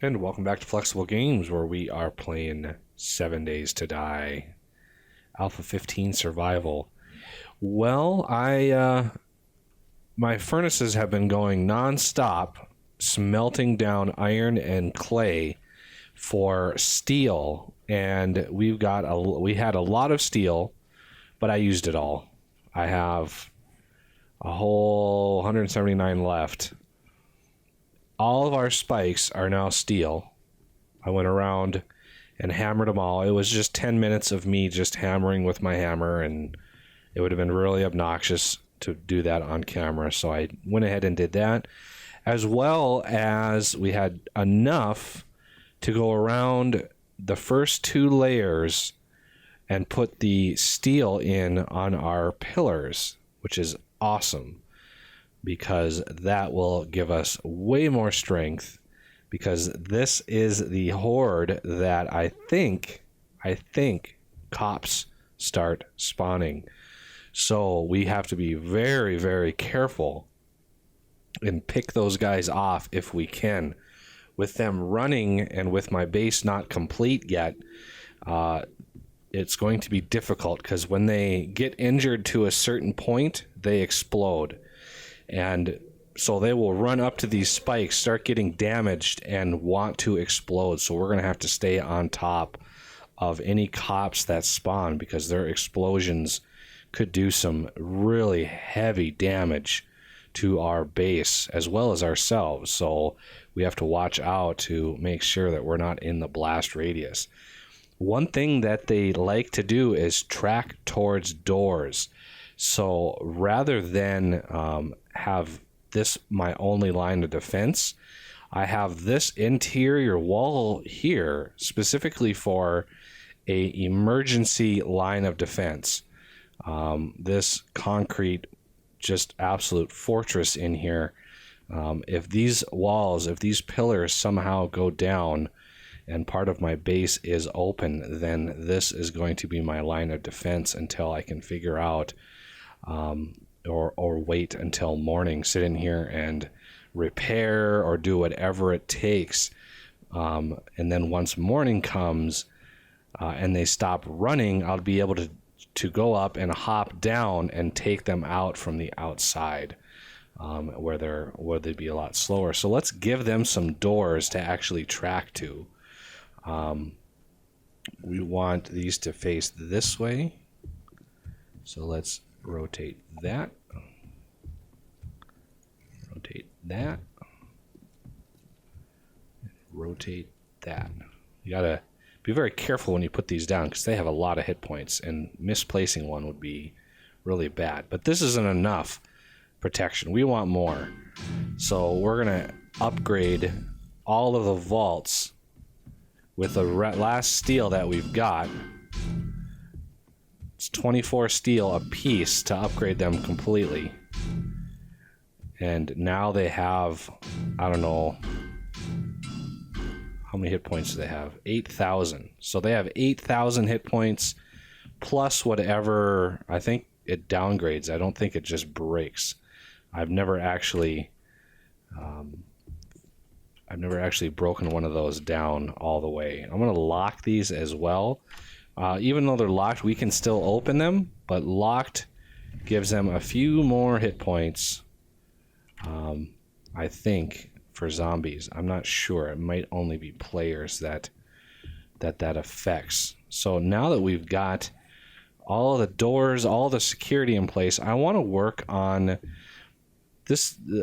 And welcome back to Flexible Games, where we are playing 7 Days to Die, Alpha 15 Survival. Well, my furnaces have been going non-stop, smelting down iron and clay for steel, and we had a lot of steel, but I used it all. I have a whole 179 left. All of our spikes are now steel. I went around and hammered them all. It was just 10 minutes of me just hammering with my hammer, and it would have been really obnoxious to do that on camera. So I went ahead and did that, as well as we had enough to go around the first 2 layers and put the steel in on our pillars, which is awesome, because that will give us way more strength, because this is the horde that I think cops start spawning. So we have to be very, very careful and pick those guys off if we can. With them running and with my base not complete yet, it's going to be difficult, because when they get injured to a certain point, they explode. And so they will run up to these spikes, start getting damaged, and want to explode. So we're going to have to stay on top of any cops that spawn, because their explosions could do some really heavy damage to our base as well as ourselves. So we have to watch out to make sure that we're not in the blast radius. One thing that they like to do is track towards doors. So rather than have this my only line of defense, I have this interior wall here specifically for a emergency line of defense. This concrete, just absolute fortress in here. If these pillars somehow go down and part of my base is open, then this is going to be my line of defense until I can figure out or wait until morning, sit in here and repair or do whatever it takes. And then once morning comes and they stop running, I'll be able to go up and hop down and take them out from the outside, where they'd be a lot slower. So let's give them some doors to actually track to. We want these to face this way. So let's rotate that. Rotate that. Rotate that. You gotta be very careful when you put these down, because they have a lot of hit points, and misplacing one would be really bad. But this isn't enough protection. We want more. So we're gonna upgrade all of the vaults with the last steel that we've got. It's 24 steel a piece to upgrade them completely. And now they have, I don't know, how many hit points do they have? 8,000. So they have 8,000 hit points plus whatever. I think it downgrades. I don't think it just breaks. I've never actually broken one of those down all the way. I'm going to lock these as well. Even though they're locked, we can still open them, but locked gives them a few more hit points, I think, for zombies. I'm not sure. It might only be players that affects. So now that we've got all of the doors, all the security in place, I want to work on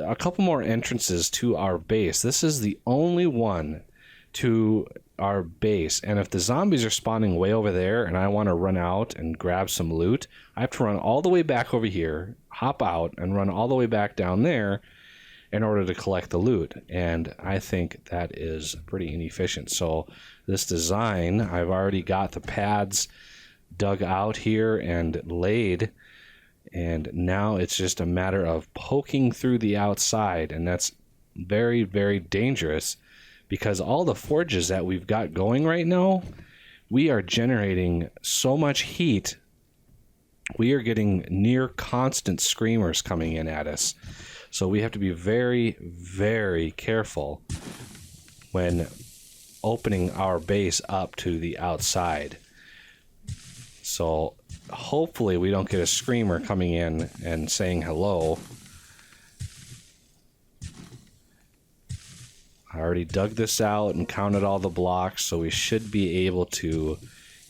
a couple more entrances to our base. This is the only one to our base, and if the zombies are spawning way over there and I want to run out and grab some loot, I have to run all the way back over here, hop out, and run all the way back down there in order to collect the loot. And I think that is pretty inefficient. So this design, I've already got the pads dug out here and laid, and now it's just a matter of poking through the outside, and that's very, very dangerous, because all the forges that we've got going right now, we are generating so much heat. We are getting near constant screamers coming in at us. So we have to be very, very careful when opening our base up to the outside. So hopefully we don't get a screamer coming in and saying hello. I already dug this out and counted all the blocks, so we should be able to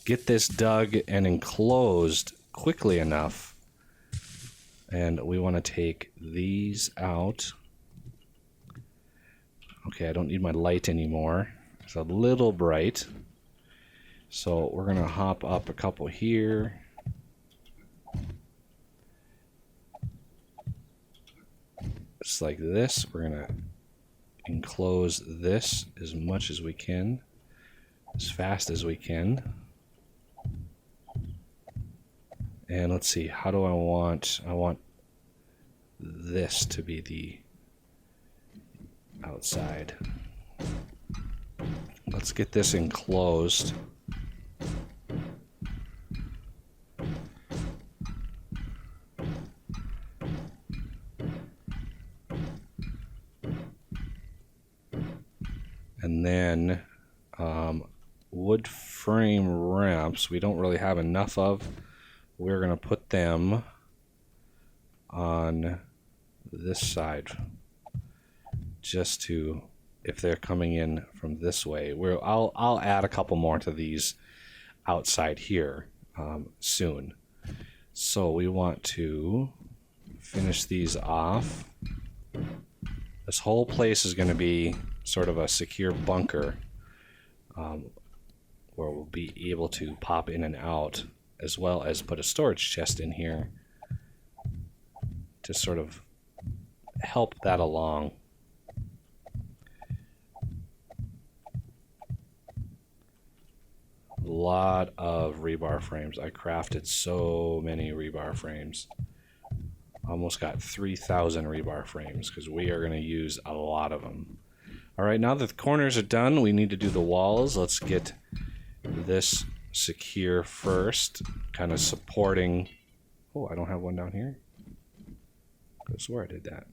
get this dug and enclosed quickly enough. And we want to take these out. Okay, I don't need my light anymore. It's a little bright. So we're going to hop up a couple here. Just like this. We're going to enclose this as much as we can, as fast as we can. And let's see, how do I want this to be the outside. Let's get this enclosed. And then wood frame ramps, we don't really have enough of. We're going to put them on this side just to, if they're coming in from this way. I'll add a couple more to these outside here soon. So we want to finish these off. This whole place is going to be sort of a secure bunker where we'll be able to pop in and out, as well as put a storage chest in here to sort of help that along. A lot of rebar frames. I crafted so many rebar frames. Almost got 3,000 rebar frames because we are going to use a lot of them. All right, now that the corners are done, we need to do the walls. Let's get this secure first, kind of supporting. Oh, I don't have one down here. I swear I did that.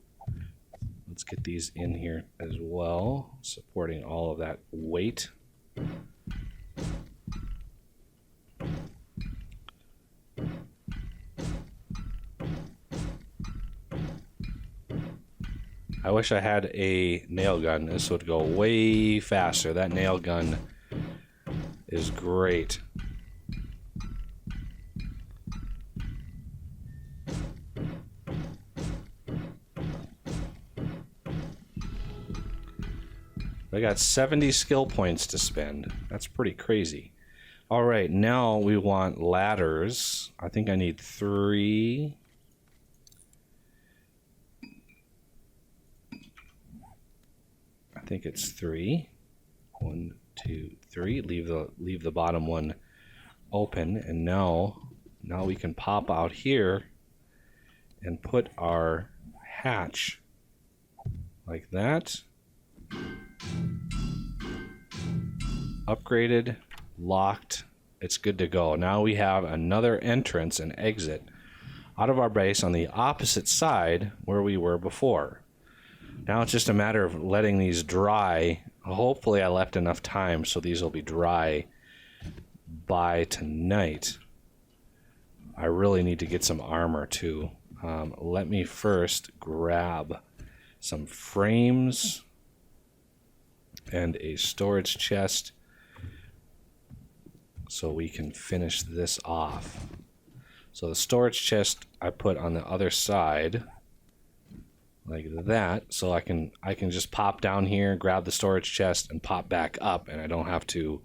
Let's get these in here as well, supporting all of that weight. I wish I had a nail gun. This would go way faster. That nail gun is great. I got 70 skill points to spend. That's pretty crazy. All right, now we want ladders. I think I need 3. I think it's 3. 1, 2, 3. Leave the bottom one open, and now we can pop out here and put our hatch like that. Upgraded, locked, it's good to go. Now we have another entrance and exit out of our base on the opposite side where we were before. Now it's just a matter of letting these dry. Hopefully I left enough time so these will be dry by tonight. I really need to get some armor too. Let me first grab some frames and a storage chest so we can finish this off. So the storage chest I put on the other side like that, so I can just pop down here, grab the storage chest, and pop back up, and I don't have to.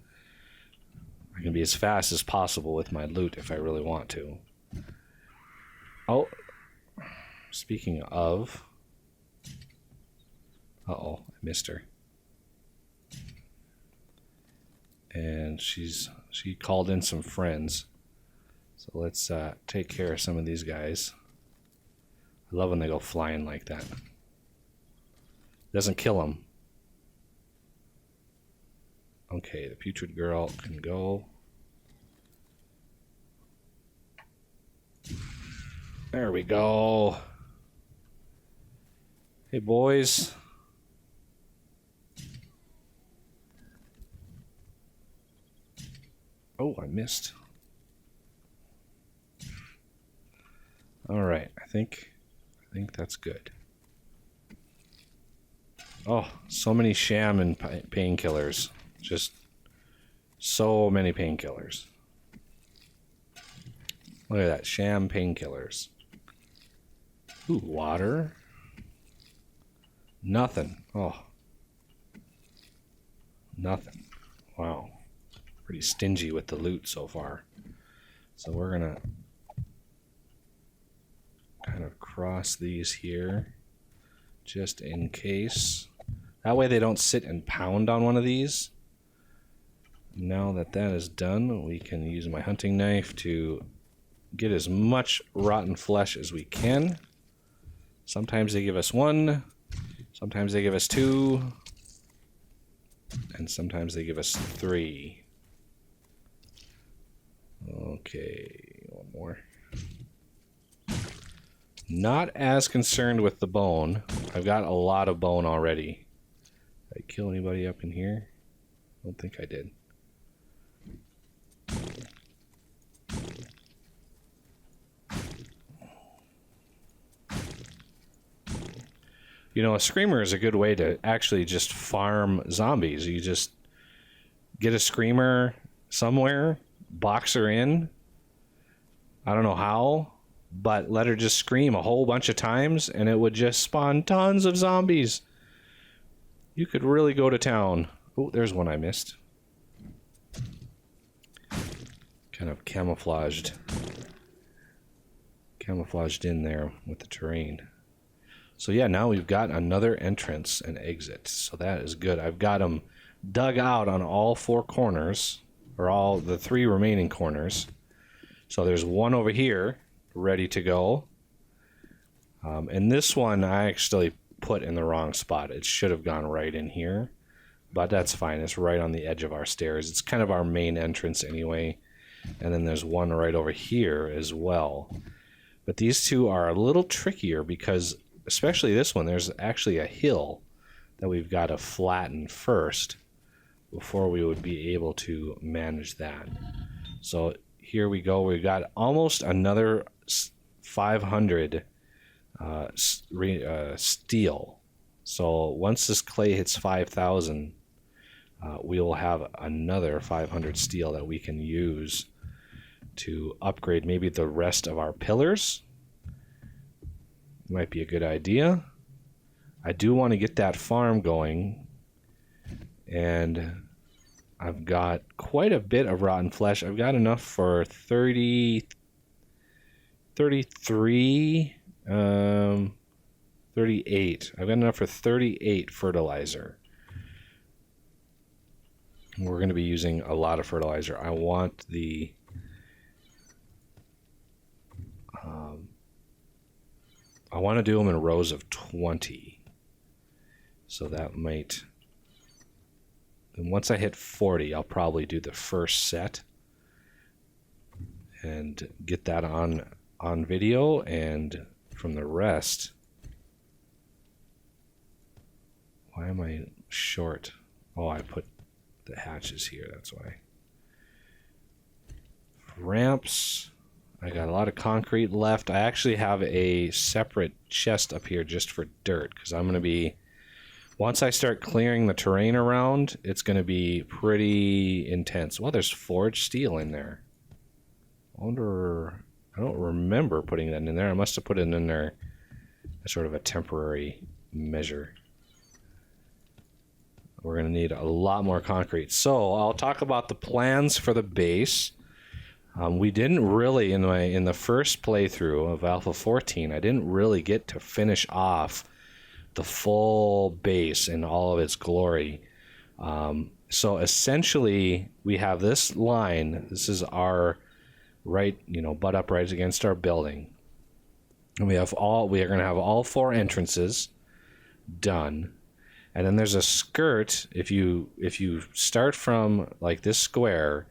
I can be as fast as possible with my loot if I really want to. Oh, speaking of, uh-oh, I missed her. And she called in some friends. So let's take care of some of these guys. I love when they go flying like that. Doesn't kill them. Okay, the putrid girl can go. There we go. Hey, boys. Oh, I missed. All right, I think that's good. Oh, so many sham and painkillers. Just so many painkillers. Look at that, sham painkillers. Ooh, water. Nothing. Oh. Nothing. Wow. Pretty stingy with the loot so far. So we're gonna kind of cross these here just in case. That way they don't sit and pound on one of these. Now that that is done, we can use my hunting knife to get as much rotten flesh as we can. Sometimes they give us 1, sometimes they give us 2, and sometimes they give us 3. Okay, one more. Not as concerned with the bone. I've got a lot of bone already. Did I kill anybody up in here? I don't think I did. You know, a screamer is a good way to actually just farm zombies. You just get a screamer somewhere, box her in. I don't know how, but let her just scream a whole bunch of times and it would just spawn tons of zombies. You could really go to town. Oh, there's one I missed. Kind of camouflaged in there with the terrain. So yeah, now we've got another entrance and exit. So that is good. I've got them dug out on all 4 corners, or all the 3 remaining corners. So there's one over here ready to go. And this one I actually put in the wrong spot. It should have gone right in here, but that's fine. It's right on the edge of our stairs. It's kind of our main entrance anyway. And then there's one right over here as well. But these two are a little trickier because, especially this one, there's actually a hill that we've got to flatten first before we would be able to manage that. So here we go. We've got almost another 500 steel. So once this clay hits 5,000, we will have another 500 steel that we can use to upgrade maybe the rest of our pillars. Might be a good idea. I do want to get that farm going, and I've got quite a bit of rotten flesh. I've got enough for 33, 38. I've got enough for 38 fertilizer. We're going to be using a lot of fertilizer. I want the I want to do them in rows of 20. So that might... And once I hit 40, I'll probably do the first set and get that on video, and from the rest... Why am I short? Oh, I put the hatches here, that's why. Ramps... I got a lot of concrete left. I actually have a separate chest up here just for dirt, because I'm going to be... Once I start clearing the terrain around, it's going to be pretty intense. Well, there's forged steel in there. I wonder... I don't remember putting that in there. I must have put it in there as sort of a temporary measure. We're going to need a lot more concrete. So I'll talk about the plans for the base. We didn't really, in the first playthrough of Alpha 14, I didn't really get to finish off the full base in all of its glory. So essentially, we have this line. This is our right, butt up right against our building. And we are going to have all 4 entrances done. And then there's a skirt. If you start from like this square,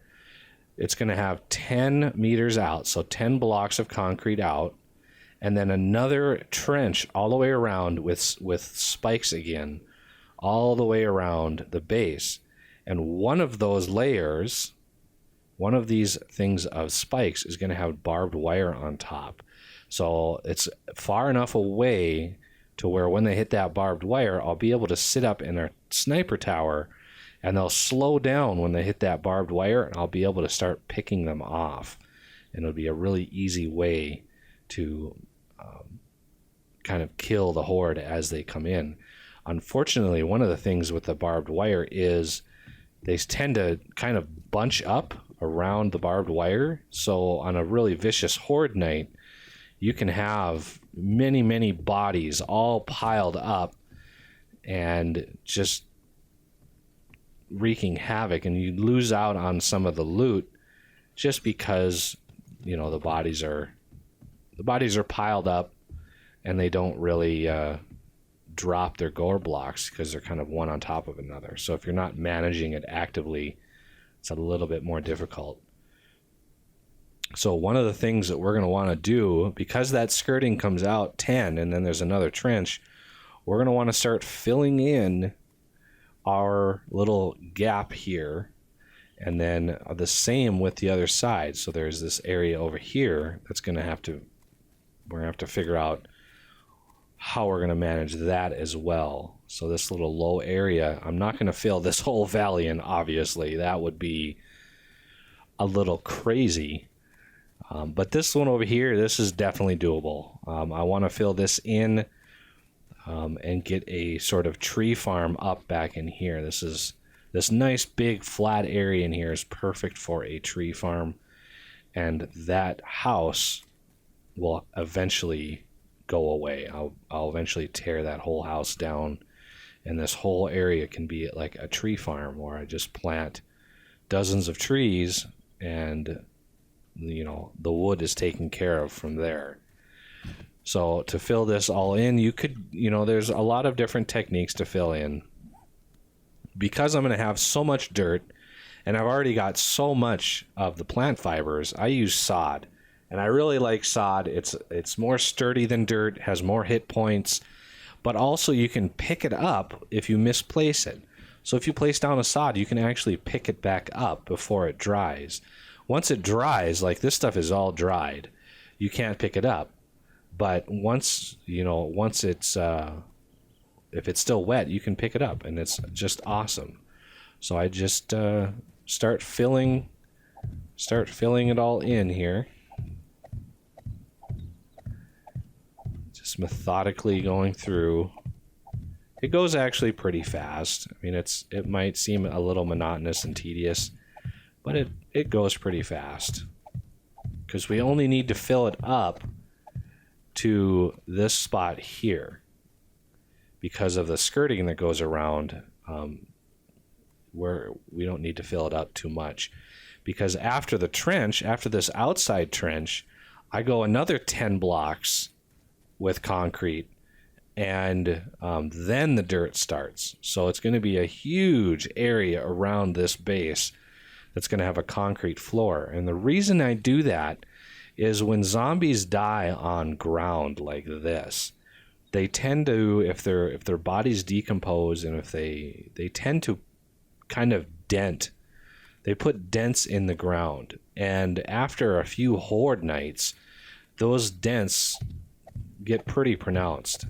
it's going to have 10 meters out, so 10 blocks of concrete out, and then another trench all the way around with spikes again, all the way around the base. And one of those layers, one of these things of spikes is going to have barbed wire on top. So it's far enough away to where when they hit that barbed wire, I'll be able to sit up in a sniper tower and they'll slow down when they hit that barbed wire, and I'll be able to start picking them off. And it'll be a really easy way to kind of kill the horde as they come in. Unfortunately, one of the things with the barbed wire is they tend to kind of bunch up around the barbed wire. So on a really vicious horde night, you can have many, many bodies all piled up and just wreaking havoc, and you lose out on some of the loot just because, you know, the bodies are piled up and they don't really drop their gore blocks because they're kind of one on top of another. So if you're not managing it actively, it's a little bit more difficult. So one of the things that we're going to want to do, because that skirting comes out 10 and then there's another trench, we're going to want to start filling in our little gap here, and then the same with the other side. So there's this area over here that's going to have to, we're going to have to figure out how we're going to manage that as well. So this little low area, I'm not going to fill this whole valley in, obviously. That would be a little crazy. But this one over here, this is definitely doable. I want to fill this in and get a sort of tree farm up back in here. This nice big flat area in here is perfect for a tree farm. And that house will eventually go away. I'll eventually tear that whole house down, and this whole area can be like a tree farm where I just plant dozens of trees, and you know, the wood is taken care of from there. So to fill this all in, you could, you know, there's a lot of different techniques to fill in. Because I'm going to have so much dirt and I've already got so much of the plant fibers, I use sod. And I really like sod. It's more sturdy than dirt, has more hit points, but also you can pick it up if you misplace it. So if you place down a sod, you can actually pick it back up before it dries. Once it dries, like this stuff is all dried, you can't pick it up. But once it's if it's still wet, you can pick it up, and it's just awesome. So I just start filling it all in here. Just methodically going through. It goes actually pretty fast. I mean, it might seem a little monotonous and tedious, but it goes pretty fast. Because we only need to fill it up to this spot here. Because of the skirting that goes around, where we don't need to fill it up too much. Because after the trench, after this outside trench, I go another 10 blocks with concrete, and then the dirt starts. So it's going to be a huge area around this base that's going to have a concrete floor. And the reason I do that is when zombies die on ground like this, they tend to, if their bodies decompose, and if they tend to kind of dent. They put dents in the ground, and after a few horde nights, those dents get pretty pronounced.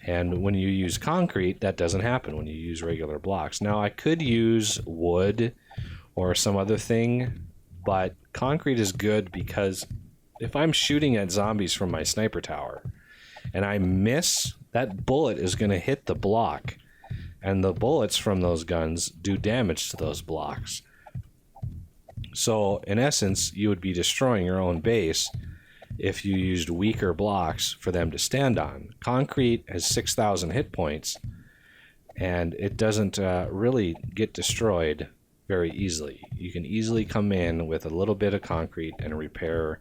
And when you use concrete, that doesn't happen when you use regular blocks. Now, I could use wood or some other thing, but concrete is good because if I'm shooting at zombies from my sniper tower and I miss, that bullet is going to hit the block, and the bullets from those guns do damage to those blocks. So in essence, you would be destroying your own base if you used weaker blocks for them to stand on. Concrete has 6,000 hit points, and it doesn't really get destroyed very easily. You can easily come in with a little bit of concrete and repair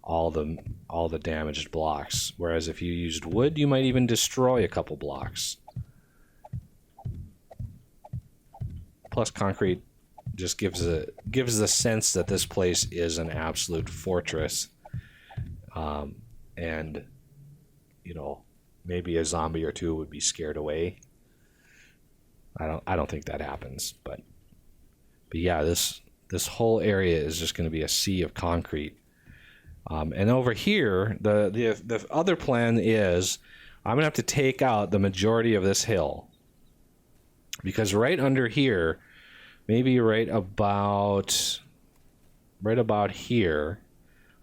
all the damaged blocks. Whereas if you used wood, you might even destroy a couple blocks. Plus, concrete just gives the sense that this place is an absolute fortress. And you know, maybe a zombie or two would be scared away. I don't think that happens, but yeah, this this whole area is just going to be a sea of concrete. And over here, the other plan is I'm going to have to take out the majority of this hill. Because right under here, maybe right about here,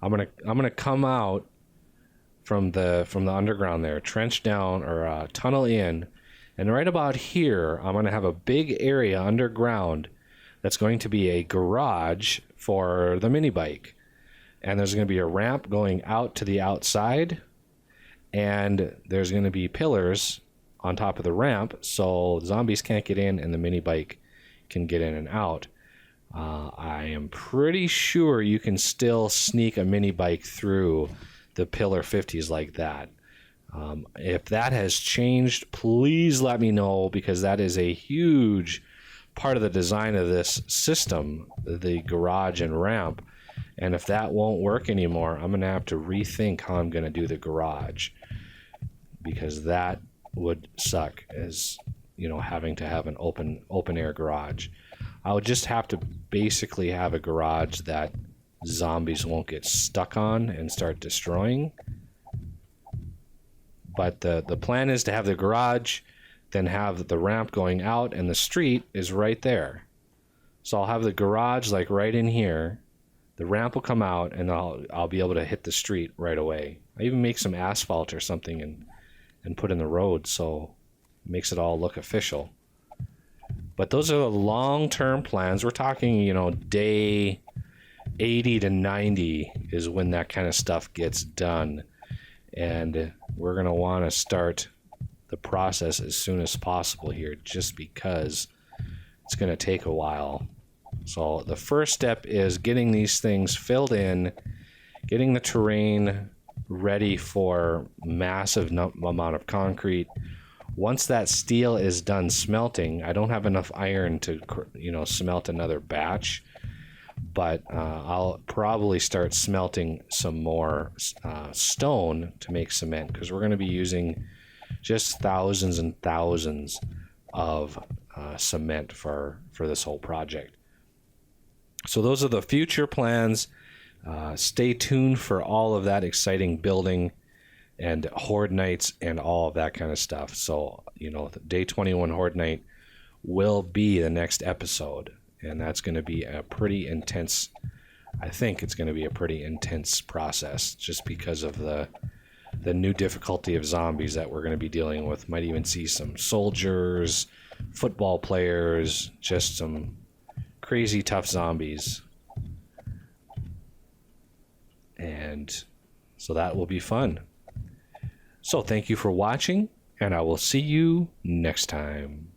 I'm gonna come out from the underground there, trench down or tunnel in, and right about here, I'm gonna have a big area underground that's going to be a garage for the mini bike, and there's going to be a ramp going out to the outside, and there's going to be pillars on top of the ramp so zombies can't get in and the mini bike can get in and out. I am pretty sure you can still sneak a mini bike through the pillar 50s like that. If that has changed, please let me know, because that is a huge part of the design of this system, the garage and ramp. And if that won't work anymore, I'm going to have to rethink how I'm going to do the garage, because that would suck, as you know, having to have an open air garage. I would just have to basically have a garage that zombies won't get stuck on and start destroying. But the plan is to have the garage, then have the ramp going out, and the street is right there. So I'll have the garage like right in here. The ramp will come out, and I'll be able to hit the street right away. I even make some asphalt or something and put in the road, so it makes it all look official. But those are the long-term plans. We're talking, you know, day 80 to 90 is when that kind of stuff gets done. And we're going to want to start the process as soon as possible here, just because it's going to take a while. So the first step is getting these things filled in, getting the terrain ready for massive amount of concrete. Once that steel is done smelting, I don't have enough iron to, you know, smelt another batch, but I'll probably start smelting some more stone to make cement, because we're going to be using just thousands and thousands of cement for this whole project. So those are the future plans. Stay tuned for all of that exciting building and Horde Nights and all of that kind of stuff. So, you know, the Day 21 Horde Night will be the next episode, and that's going to be a pretty intense, I think it's going to be a pretty intense process, just because of the new difficulty of zombies that we're going to be dealing with. Might even see some soldiers, football players, just some crazy tough zombies. And so that will be fun. So thank you for watching, and I will see you next time.